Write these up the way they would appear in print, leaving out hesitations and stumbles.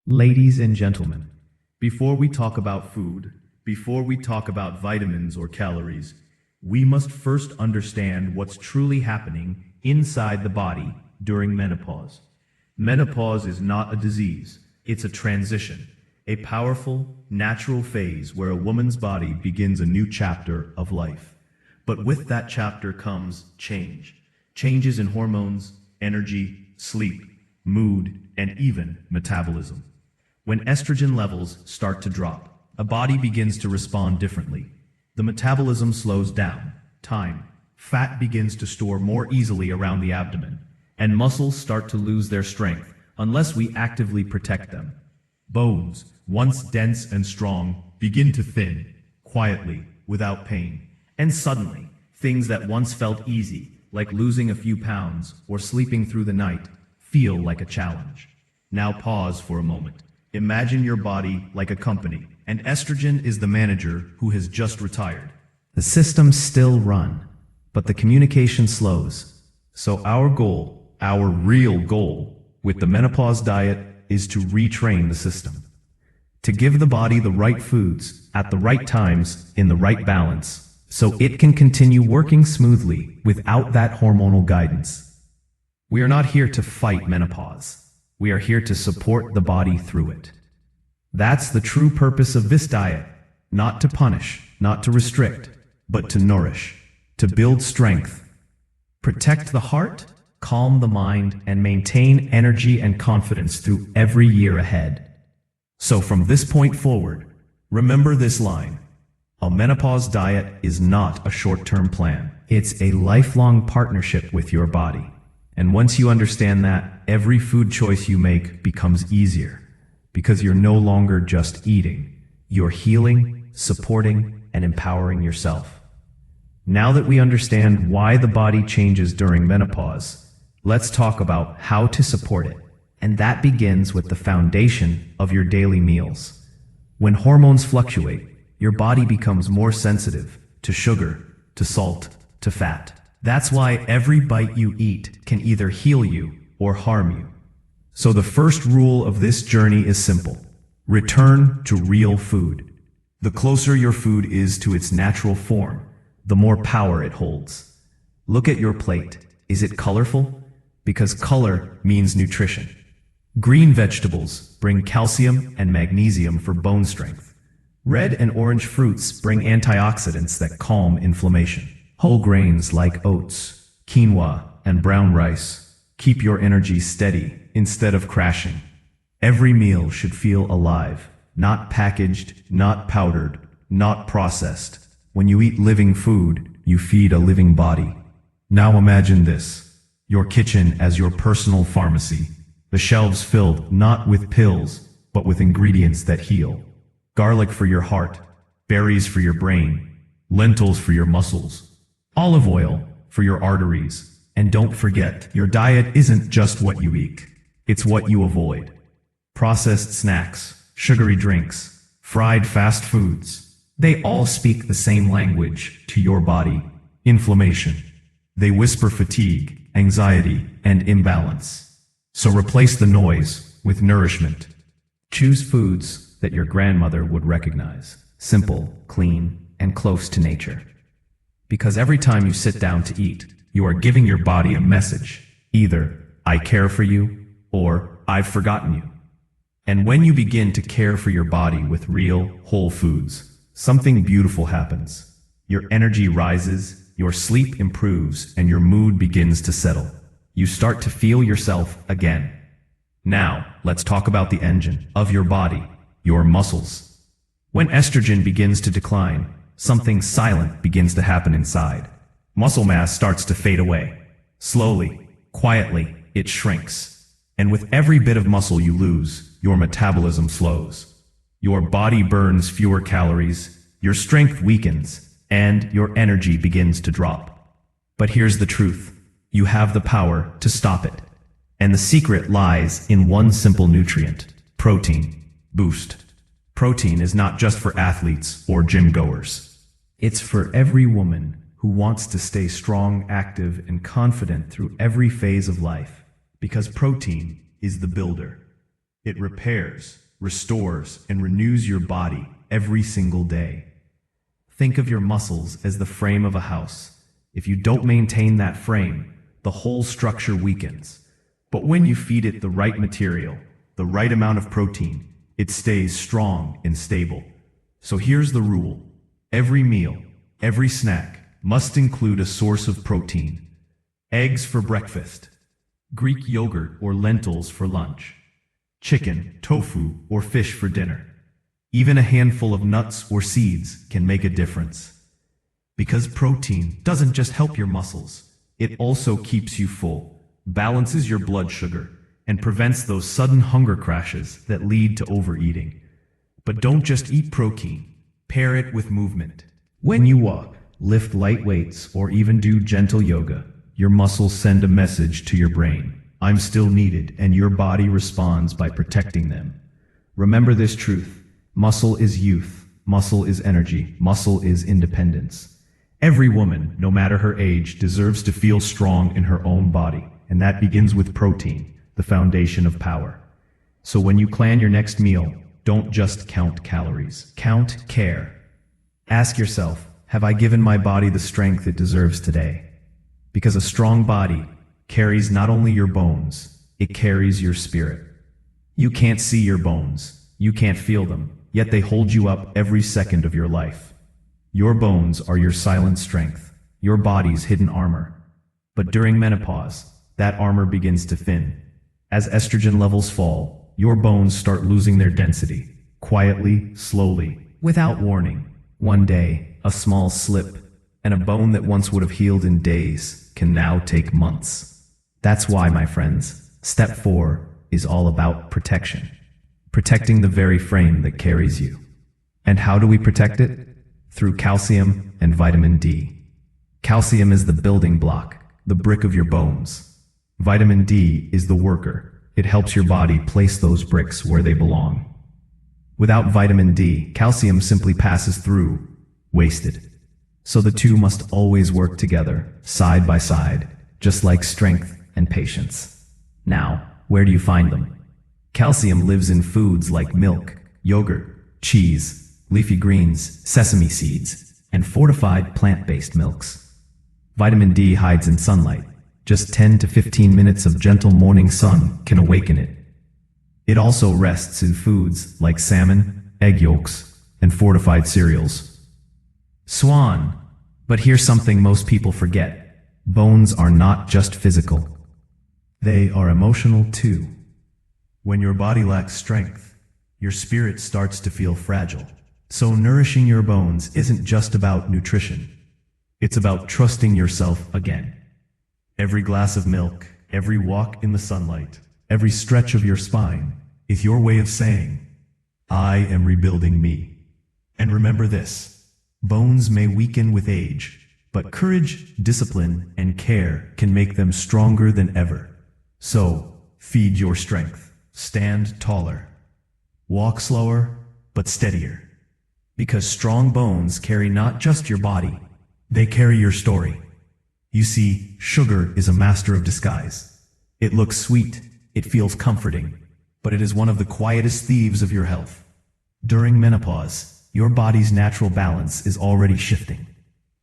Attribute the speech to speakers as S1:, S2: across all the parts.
S1: Ladies and gentlemen, before we talk about food, before we talk about vitamins or calories, we must first understand what's truly happening inside the body during menopause. Menopause is not a disease, it's a transition, a powerful, natural phase where a woman's body begins a new chapter of life. But with that chapter comes change. Changes in hormones, energy, sleep, mood, and even metabolism. When estrogen levels start to drop, a body begins to respond differently. The metabolism slows down, fat begins to store more easily around the abdomen, and muscles start to lose their strength unless we actively protect them. Bones, once dense and strong, begin to thin, quietly, without pain. And suddenly, things that once felt easy, like losing a few pounds or sleeping through the night, feel like a challenge. Now pause for a moment. Imagine your body like a company, and estrogen is the manager who has just retired. The systems still run, but the communication slows. So our goal, our real goal, with the menopause diet is to retrain the system. To give the body the right foods, at the right times, in the right balance, so it can continue working smoothly without that hormonal guidance. We are not here to fight menopause. We are here to support the body through it. That's the true purpose of this diet, not to punish, not to restrict, but to nourish, to build strength, protect the heart, calm the mind, and maintain energy and confidence through every year ahead. So from this point forward, remember this line: a menopause diet is not a short-term plan. It's a lifelong partnership with your body. And once you understand that, every food choice you make becomes easier, because you're no longer just eating, you're healing, supporting, and empowering yourself. Now that we understand why the body changes during menopause, let's talk about how to support it. And that begins with the foundation of your daily meals. When hormones fluctuate, your body becomes more sensitive to sugar, to salt, to fat. That's why every bite you eat can either heal you or harm you. So the first rule of this journey is simple: return to real food. The closer your food is to its natural form, the more power it holds. Look at your plate. Is it colorful? Because color means nutrition. Green vegetables bring calcium and magnesium for bone strength. Red and orange fruits bring antioxidants that calm inflammation. Whole grains like oats, quinoa, and brown rice keep your energy steady instead of crashing. Every meal should feel alive, not packaged, not powdered, not processed. When you eat living food, you feed a living body. Now imagine this: your kitchen as your personal pharmacy, the shelves filled not with pills, but with ingredients that heal. Garlic for your heart, berries for your brain, lentils for your muscles, olive oil for your arteries. And don't forget, your diet isn't just what you eat, it's what you avoid. Processed snacks, sugary drinks, fried fast foods, they all speak the same language to your body: inflammation. They whisper fatigue, anxiety, and imbalance. So replace the noise with nourishment. Choose foods that your grandmother would recognize: simple, clean, and close to nature. Because every time you sit down to eat, you are giving your body a message: either I care for you, or I've forgotten you. And when you begin to care for your body with real, whole foods, something beautiful happens. Your energy rises, your sleep improves, and your mood begins to settle. You start to feel yourself again. Now, let's talk about the engine of your body, your muscles. When estrogen begins to decline, something silent begins to happen inside. Muscle mass starts to fade away. Slowly, quietly, it shrinks. And with every bit of muscle you lose, your metabolism slows. Your body burns fewer calories, your strength weakens, and your energy begins to drop. But here's the truth: you have the power to stop it. And the secret lies in one simple nutrient: protein. Boost. Protein is not just for athletes or gym goers. It's for every woman who wants to stay strong, active, and confident through every phase of life. Because protein is the builder. It repairs, restores, and renews your body every single day. Think of your muscles as the frame of a house. If you don't maintain that frame, the whole structure weakens. But when you feed it the right material, the right amount of protein, it stays strong and stable. So here's the rule. Every meal, every snack must include a source of protein. Eggs for breakfast, Greek yogurt or lentils for lunch, chicken, tofu, or fish for dinner. Even a handful of nuts or seeds can make a difference. Because protein doesn't just help your muscles, it also keeps you full, balances your blood sugar, and prevents those sudden hunger crashes that lead to overeating. But don't just eat protein, pair it with movement. When you walk, lift light weights, or even do gentle yoga, your muscles send a message to your brain. I'm still needed, and your body responds by protecting them. Remember this truth. Muscle is youth. Muscle is energy. Muscle is independence. Every woman, no matter her age, deserves to feel strong in her own body, and that begins with protein, the foundation of power. So when you plan your next meal, don't just count calories. Count care. Ask yourself, have I given my body the strength it deserves today? Because a strong body carries not only your bones, it carries your spirit. You can't see your bones, you can't feel them, yet they hold you up every second of your life. Your bones are your silent strength, your body's hidden armor. But during menopause, that armor begins to thin. As estrogen levels fall, your bones start losing their density, quietly, slowly, without warning. One day, a small slip, and a bone that once would have healed in days can now take months. That's why, my friends, step 4 is all about protection. Protecting the very frame that carries you. And how do we protect it? Through calcium and vitamin D. Calcium is the building block, the brick of your bones. Vitamin D is the worker. It helps your body place those bricks where they belong. Without vitamin D, calcium simply passes through, wasted. So the two must always work together, side by side, just like strength and patience. Now, where do you find them? Calcium lives in foods like milk, yogurt, cheese, leafy greens, sesame seeds, and fortified plant-based milks. Vitamin D hides in sunlight. Just 10 to 15 minutes of gentle morning sun can awaken it. It also rests in foods like salmon, egg yolks, and fortified cereals. Swan. But here's something most people forget. Bones are not just physical. They are emotional too. When your body lacks strength, your spirit starts to feel fragile. So nourishing your bones isn't just about nutrition. It's about trusting yourself again. Every glass of milk, every walk in the sunlight, every stretch of your spine is your way of saying, I am rebuilding me. And remember this, bones may weaken with age, but courage, discipline, and care can make them stronger than ever. So, feed your strength. Stand taller. Walk slower, but steadier. Because strong bones carry not just your body, they carry your story. You see, sugar is a master of disguise. It looks sweet, it feels comforting, but it is one of the quietest thieves of your health. During menopause, your body's natural balance is already shifting.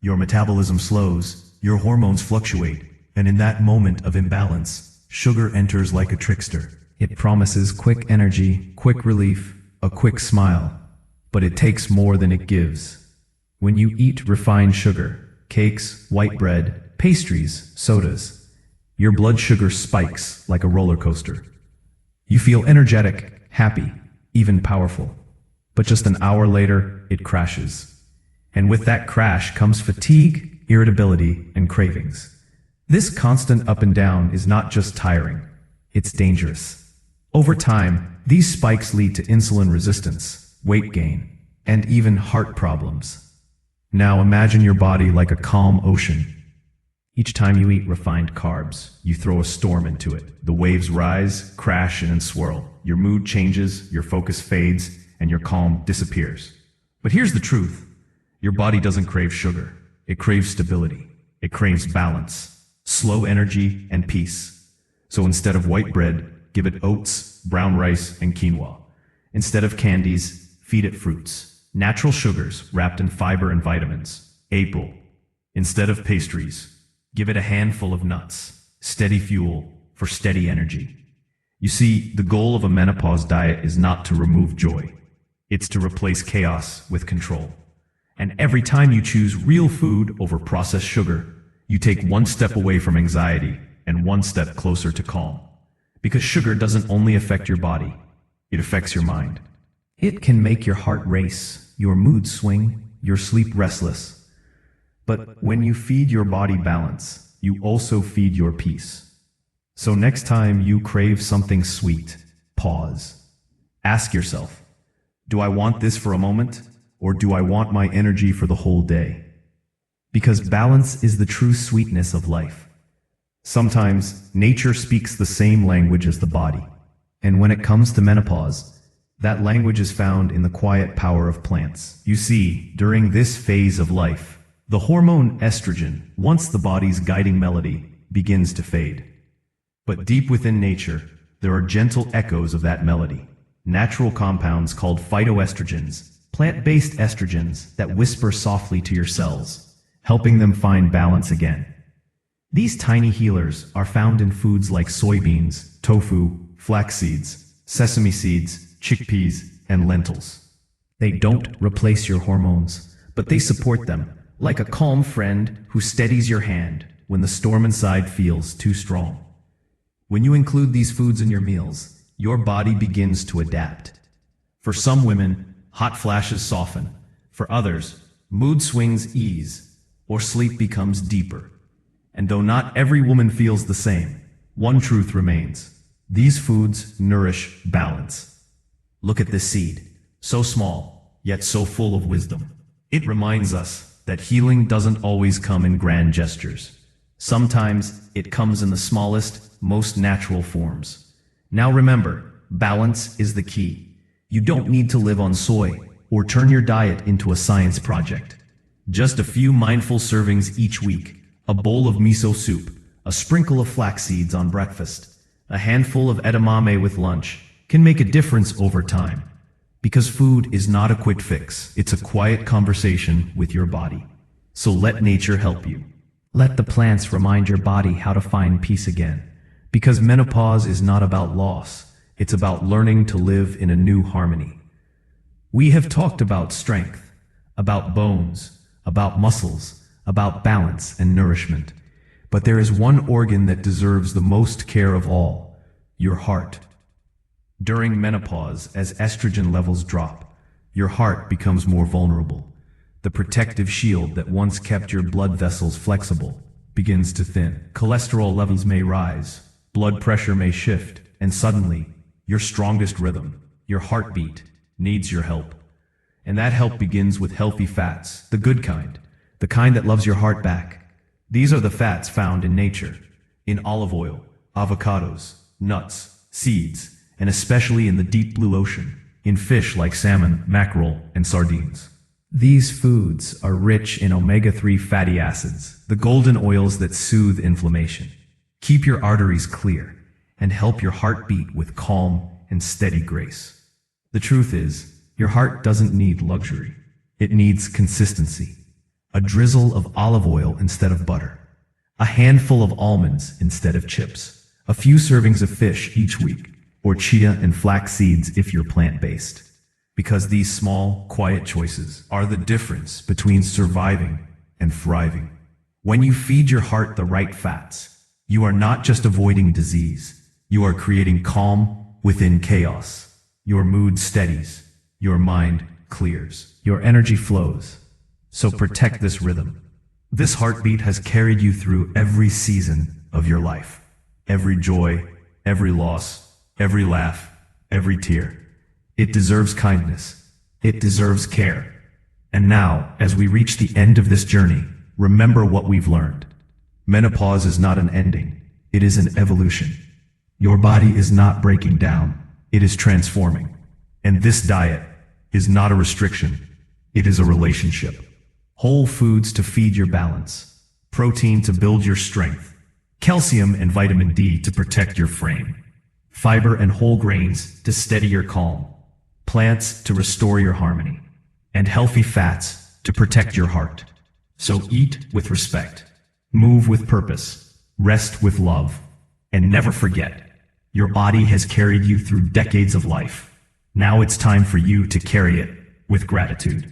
S1: Your metabolism slows, your hormones fluctuate, and in that moment of imbalance, sugar enters like a trickster. It promises quick energy, quick relief, a quick smile, but it takes more than it gives. When you eat refined sugar, cakes, white bread, pastries, sodas, your blood sugar spikes like a roller coaster. You feel energetic, happy, even powerful. But just an hour later, it crashes. And with that crash comes fatigue, irritability, and cravings. This constant up and down is not just tiring, it's dangerous. Over time, these spikes lead to insulin resistance, weight gain, and even heart problems. Now imagine your body like a calm ocean. Each time you eat refined carbs, you throw a storm into it. The waves rise, crash, and swirl. Your mood changes, your focus fades, and your calm disappears. But here's the truth. Your body doesn't crave sugar. It craves stability. It craves balance, slow energy, and peace. So instead of white bread, give it oats, brown rice, and quinoa. Instead of candies, feed it fruits. Natural sugars wrapped in fiber and vitamins. April. Instead of pastries, give it a handful of nuts. Steady fuel for steady energy. You see, the goal of a menopause diet is not to remove joy. It's to replace chaos with control. And every time you choose real food over processed sugar, you take one step away from anxiety and one step closer to calm. Because sugar doesn't only affect your body, it affects your mind. It can make your heart race, your mood swing, your sleep restless. But when you feed your body balance, you also feed your peace. So next time you crave something sweet, pause. Ask yourself, do I want this for a moment, or do I want my energy for the whole day? Because balance is the true sweetness of life. Sometimes nature speaks the same language as the body. And when it comes to menopause, that language is found in the quiet power of plants. You see, during this phase of life, the hormone estrogen, once the body's guiding melody, begins to fade. But deep within nature, there are gentle echoes of that melody. Natural compounds called phytoestrogens, plant-based estrogens that whisper softly to your cells, helping them find balance again. These tiny healers are found in foods like soybeans, tofu, flax seeds, sesame seeds, chickpeas, and lentils. They don't replace your hormones, but they support them, like a calm friend who steadies your hand when the storm inside feels too strong. When you include these foods in your meals, your body begins to adapt. For some women, hot flashes soften. For others, mood swings ease, or sleep becomes deeper. And though not every woman feels the same, one truth remains. These foods nourish balance. Look at this seed, so small, yet so full of wisdom. It reminds us that healing doesn't always come in grand gestures. Sometimes it comes in the smallest, most natural forms. Now remember, balance is the key. You don't need to live on soy or turn your diet into a science project. Just a few mindful servings each week, a bowl of miso soup, a sprinkle of flax seeds on breakfast, a handful of edamame with lunch can make a difference over time. Because food is not a quick fix, it's a quiet conversation with your body. So let nature help you. Let the plants remind your body how to find peace again. Because menopause is not about loss, it's about learning to live in a new harmony. We have talked about strength, about bones, about muscles, about balance and nourishment. But there is one organ that deserves the most care of all, your heart. During menopause, as estrogen levels drop, your heart becomes more vulnerable. The protective shield that once kept your blood vessels flexible begins to thin. Cholesterol levels may rise, blood pressure may shift, and suddenly, your strongest rhythm, your heartbeat, needs your help. And that help begins with healthy fats, the good kind, the kind that loves your heart back. These are the fats found in nature, in olive oil, avocados, nuts, seeds, and especially in the deep blue ocean, in fish like salmon, mackerel, and sardines. These foods are rich in omega-3 fatty acids, the golden oils that soothe inflammation, keep your arteries clear, and help your heart beat with calm and steady grace. The truth is, your heart doesn't need luxury. It needs consistency. A drizzle of olive oil instead of butter. A handful of almonds instead of chips. A few servings of fish each week. Or chia and flax seeds if you're plant-based. Because these small, quiet choices are the difference between surviving and thriving. When you feed your heart the right fats, you are not just avoiding disease. You are creating calm within chaos. Your mood steadies. Your mind clears. Your energy flows. So protect this rhythm. This heartbeat has carried you through every season of your life. Every joy, every loss, every laugh, every tear. It deserves kindness. It deserves care. And now, as we reach the end of this journey, remember what we've learned. Menopause is not an ending. It is an evolution. Your body is not breaking down. It is transforming. And this diet is not a restriction. It is a relationship. Whole foods to feed your balance. Protein to build your strength. Calcium and vitamin D to protect your frame. fiber and whole grains to steady your calm, plants to restore your harmony, and healthy fats to protect your heart. So eat with respect, move with purpose, rest with love, and never forget, your body has carried you through decades of life. Now it's time for you to carry it with gratitude.